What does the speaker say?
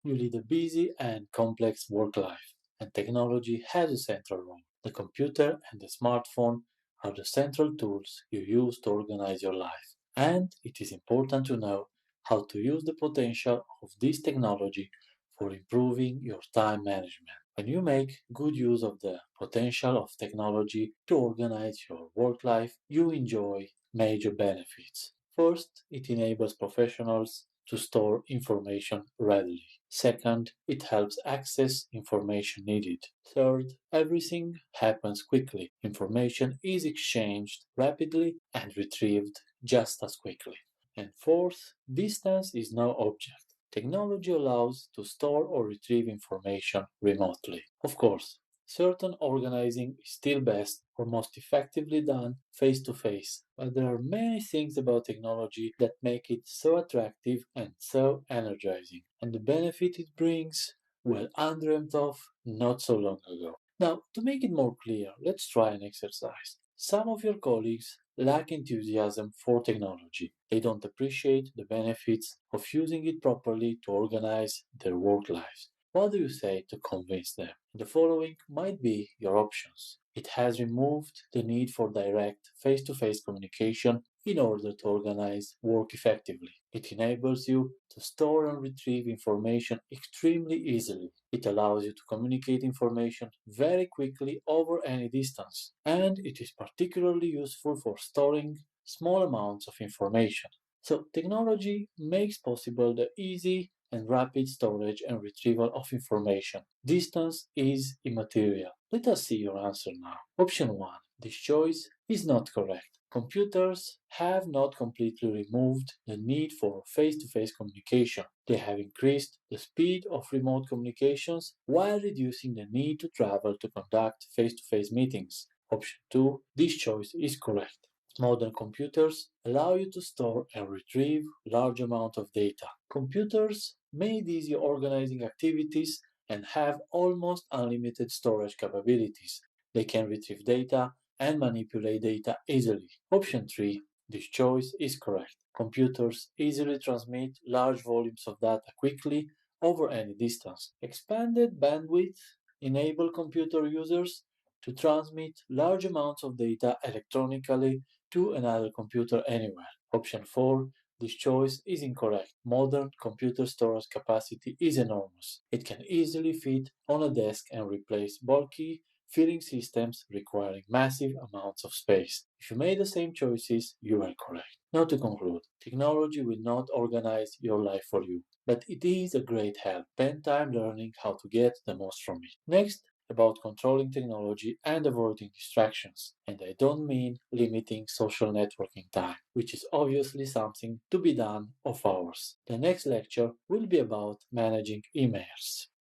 You lead a busy and complex work life, and technology has a central role. The computer and the smartphone are the central tools you use to organize your life. And it is important to know how to use the potential of this technology for improving your time management. When you make good use of the potential of technology to organize your work life, you enjoy major benefits. First, it enables professionals to store information readily. Second, it helps access information needed. Third, everything happens quickly. Information is exchanged rapidly and retrieved just as quickly. And fourth, distance is no object. Technology allows to store or retrieve information remotely. Of course, certain organizing is still best or most effectively done face to face, but there are many things about technology that make it so attractive and so energizing, and the benefit it brings were undreamt of not so long ago. Now, to make it more clear, let's try an exercise. Some of your colleagues lack enthusiasm for technology. They don't appreciate the benefits of using it properly to organize their work lives. What do you say to convince them? The following might be your options. It has removed the need for direct face to face communication in order to organize work effectively. It enables you to store and retrieve information extremely easily. It allows you to communicate information very quickly over any distance. And it is particularly useful for storing small amounts of information. So, technology makes possible the easy and rapid storage and retrieval of information. Distance is immaterial. Let us see your answer now. Option 1. This choice is not correct. Computers have not completely removed the need for face to face communication. They have increased the speed of remote communications while reducing the need to travel to conduct face to face meetings. Option 2. This choice is correct. Modern computers allow you to store and retrieve large amounts of data. Computers made easy organizing activities and have almost unlimited storage capabilities. They can retrieve data and manipulate data easily. Option 3. This choice is correct. Computers easily transmit large volumes of data quickly over any distance. Expanded bandwidth enable computer users to transmit large amounts of data electronically to another computer anywhere. Option 4. This choice is incorrect. Modern computer storage capacity is enormous. It can easily fit on a desk and replace bulky filing systems requiring massive amounts of space. If you made the same choices, you are correct. Now to conclude, technology will not organize your life for you, but it is a great help. Spend time learning how to get the most from it. Next, about controlling technology and avoiding distractions. And I don't mean limiting social networking time, which is obviously something to be done of ours. The next lecture will be about managing emails.